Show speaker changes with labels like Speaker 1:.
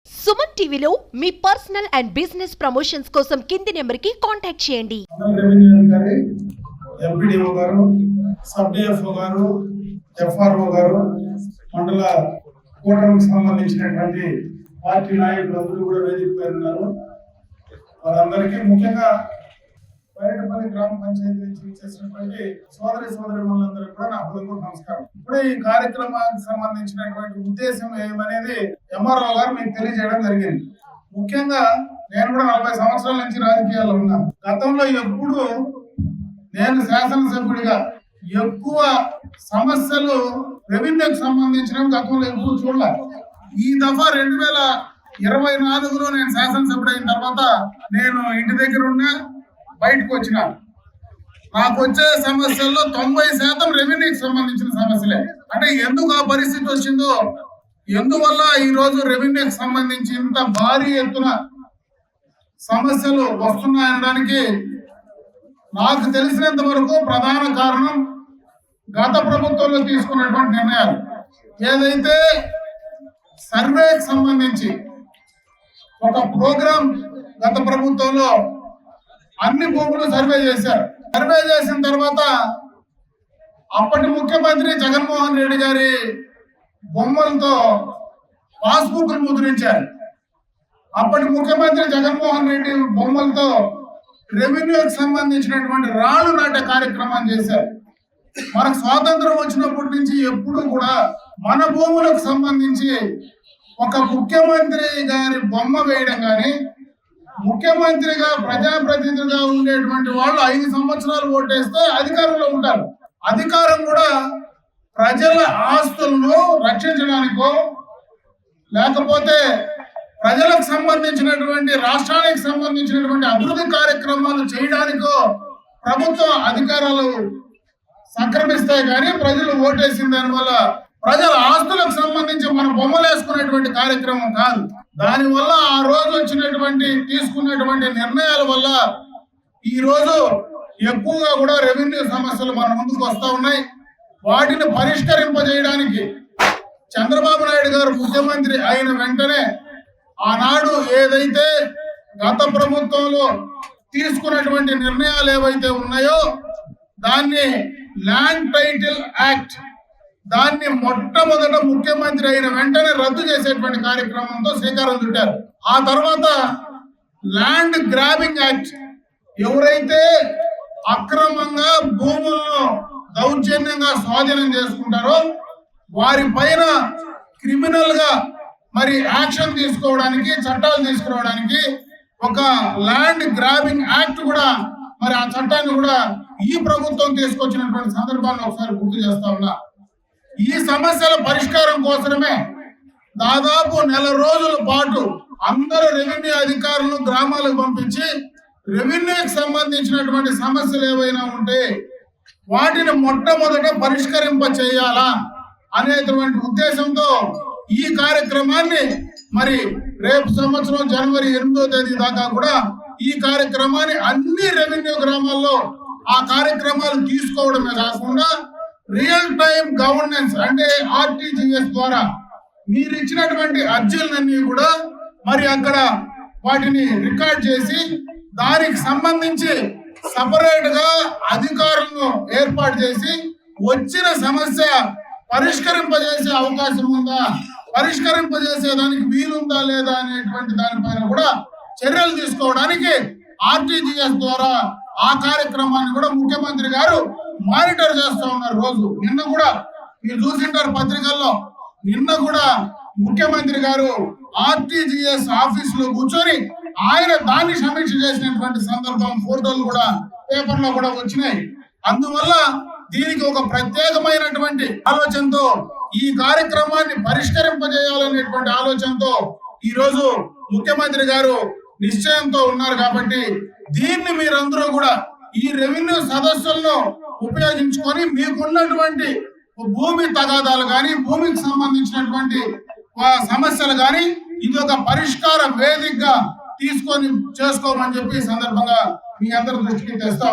Speaker 1: సుమన్ టీవీలో మీ personal and business promotions కోసం కింది నెంబర్కి కాంటాక్ట్ చేయండి.
Speaker 2: రెవెన్యూ అధికారి, ఎంపీడీఓ గారు, సబ్ డిఎఫ్ఓ గారు, ఎఫ్ఆర్ఓ గారు, మండల కూటమికి సంబంధించినటువంటి పార్టీ నాయకులందరూ కూడా వేదిక పైన ఉన్నారు. వారందరికీ ముఖ్యంగా బయటపల్లి గ్రామ పంచాయతీ నుంచి చేసినటువంటి సోదరి మనందరికీ కూడా నా హృదయపూర్వక నమస్కారం. ఇప్పుడే ఈ కార్యక్రమానికి సంబంధించినటువంటి ఉద్దేశం ఏమనేది ఎంఆర్ఓ గారు మీకు తెలియజేయడం జరిగింది. ముఖ్యంగా నేను కూడా 40 సంవత్సరాల నుంచి రాజకీయాల్లో ఉన్నాను. గతంలో ఎప్పుడు నేను శాసనసభ్యుడిగా ఎక్కువ సమస్యలు రెవెన్యూకి సంబంధించిన గతంలో ఎప్పుడు చూడలే. ఈ దఫా 2024లో నేను శాసనసభ్యుడు అయిన తర్వాత నేను ఇంటి దగ్గర ఉన్నా, బయటకు వచ్చిన నాకు వచ్చే సమస్యల్లో 90% రెవెన్యూకి సంబంధించిన సమస్యలే. అంటే ఎందుకు ఆ పరిస్థితి వచ్చిందో, ఎందువల్ల ఈ రోజు రెవెన్యూకి సంబంధించి ఇంత భారీ ఎత్తున సమస్యలు వస్తున్నాయనడానికి నాకు తెలిసినంత వరకు ప్రధాన కారణం గత ప్రభుత్వంలో తీసుకున్నటువంటి నిర్ణయాలు. ఏదైతే సర్వేకి సంబంధించి ఒక ప్రోగ్రాం గత ప్రభుత్వంలో అన్ని భూములు సర్వే చేశారు. సర్వే చేసిన తర్వాత అప్పటి ముఖ్యమంత్రి జగన్మోహన్ రెడ్డి గారి బొమ్మలతో పాస్బుక్ ముద్రించారు. అప్పటి ముఖ్యమంత్రి జగన్మోహన్ రెడ్డి బొమ్మలతో రెవెన్యూకి సంబంధించినటువంటి రాళ్లు నాటే కార్యక్రమాన్ని చేశారు. మనకు స్వాతంత్రం వచ్చినప్పటి నుంచి ఎప్పుడు కూడా మన భూములకు సంబంధించి ఒక ముఖ్యమంత్రి గారి బొమ్మ వేయడం కానీ, ముఖ్యమంత్రిగా ప్రజాప్రతినిధిగా ఉండేటువంటి వాళ్ళు 5 సంవత్సరాలు ఓటేస్తే అధికారంలో ఉంటారు. అధికారం కూడా ప్రజల ఆస్తులను రక్షించడానికో, లేకపోతే ప్రజలకు సంబంధించినటువంటి రాష్ట్రానికి సంబంధించినటువంటి అభివృద్ధి కార్యక్రమాలు చేయడానికో ప్రభుత్వ అధికారాలు సంక్రమిస్తాయి. కానీ ప్రజలు ఓటేసిన దానివల్ల ప్రజల ఆస్తులకు సంబంధించి మన బొమ్మలు వేసుకునేటువంటి కార్యక్రమం కాదు. దానివల్ల ఆ రోజు తీసుకున్నటువంటి నిర్ణయాల వల్ల ఈ రోజు ఎక్కువగా కూడా రెవెన్యూ సమస్యలు మన ముందుకు వస్తా ఉన్నాయి. వాటిని పరిష్కరింపజేయడానికి చంద్రబాబు నాయుడు గారు ముఖ్యమంత్రి అయిన వెంటనే ఆనాడు ఏదైతే గత ప్రభుత్వంలో తీసుకున్నటువంటి నిర్ణయాలు ఏవైతే ఉన్నాయో దాన్ని ల్యాండ్ టైటిల్ యాక్ట్, దాన్ని మొట్టమొదట ముఖ్యమంత్రి అయిన వెంటనే రద్దు చేసేటువంటి కార్యక్రమంతో శ్రీకారం చుట్టారు. ఆ తర్వాత ల్యాండ్ గ్రాబింగ్ యాక్ట్, ఎవరైతే అక్రమంగా భూములను దౌర్జన్యంగా స్వాధీనం చేసుకుంటారో వారి పైన క్రిమినల్ గా మరి యాక్షన్ తీసుకోవడానికి, చట్టాలు తీసుకురావడానికి ఒక ల్యాండ్ గ్రాబింగ్ యాక్ట్ కూడా, మరి ఆ చట్టాన్ని కూడా ఈ ప్రభుత్వం తీసుకొచ్చినటువంటి సందర్భాన్ని ఒకసారి గుర్తు చేస్తా ఉన్నా. ఈ సమస్యల పరిష్కారం కోసమే దాదాపు 1 నెల రోజుల పాటు అందరూ రెవెన్యూ అధికారులను గ్రామాలకు పంపించి రెవెన్యూకి సంబంధించినటువంటి సమస్యలు ఏవైనా ఉంటే వాటిని మొట్టమొదట పరిష్కరింప చేయాలా అనేటువంటి ఉద్దేశంతో ఈ కార్యక్రమాన్ని మరి రేపు సంవత్సరం జనవరి 8వ తేదీ దాకా కూడా ఈ కార్యక్రమాన్ని అన్ని రెవెన్యూ గ్రామాల్లో ఆ కార్యక్రమాలు తీసుకోవడమే కాకుండా రియల్ టైం గవర్నెన్స్ అంటే RTGS ద్వారా మీరు ఇచ్చినటువంటి అర్జీలన్నీ కూడా మరి అక్కడ వాటిని రికార్డ్ చేసి దానికి సంబంధించి సపరేట్ గా అధికారులను ఏర్పాటు చేసి వచ్చిన సమస్య పరిష్కరింపజేసే అవకాశం ఉందా, పరిష్కరింపజేసేదానికి వీలుందా లేదా అనేటువంటి దానిపైన కూడా చర్యలు తీసుకోవడానికి RTGS ద్వారా ఆ కార్యక్రమాన్ని కూడా ముఖ్యమంత్రి గారు మానిటర్ చేస్తూ ఉన్నారు. రోజు నిన్న కూడా మీరు చూసింటారు పత్రికల్లో, నిన్న కూడా ముఖ్యమంత్రి గారు RTGS ఆఫీస్ లో కూర్చొని ఆయన దాన్ని సమీక్ష చేసినటువంటి సందర్భం, ఫోటోలు కూడా పేపర్ లో కూడా వచ్చినాయి. అందువల్ల దీనికి ఒక ప్రత్యేకమైనటువంటి ఆలోచనతో ఈ కార్యక్రమాన్ని పరిష్కరింపజేయాలనేటువంటి ఆలోచనతో ఈ రోజు ముఖ్యమంత్రి గారు నిశ్చయంతో ఉన్నారు. కాబట్టి దీన్ని మీరందరూ కూడా ఈ రెవెన్యూ సదస్సులను ఉపయోగించుకొని మీకున్నటువంటి భూమి తగాదాలు కానీ, భూమికి సంబంధించినటువంటి సమస్యలు కానీ ఇది ఒక పరిష్కార వేదికగా తీసుకొని చేసుకోమని చెప్పి ఈ సందర్భంగా మీ అందరి దృష్టికి తెస్తా